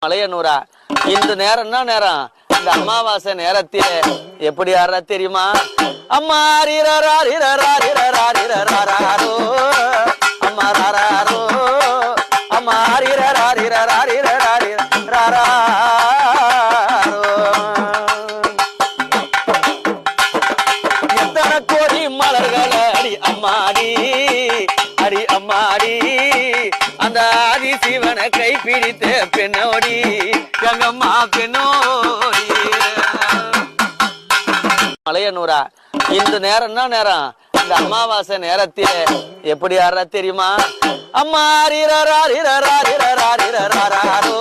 மலையனூரா இந்த நேரம்னா நேரம் இந்த அமாவாசை நேரத்திலே எப்படி ஆடுறா தெரியுமா? அம்மா அம்மா ராரோ அம்மா எத்தனை கோடி மலர்கள் அடி அம்மாடி அடி அம்மாடி அந்த ஆதி சிவனை கை பிடித்த பெண்ணோடி கங்கம்மா பெண்ணோடி. மலையனூரா இந்த நேரம்னா நேரம் இந்த அமாவாசை நேரத்திலே எப்படி ஆடுறா தெரியுமா? அம்மா ராரோ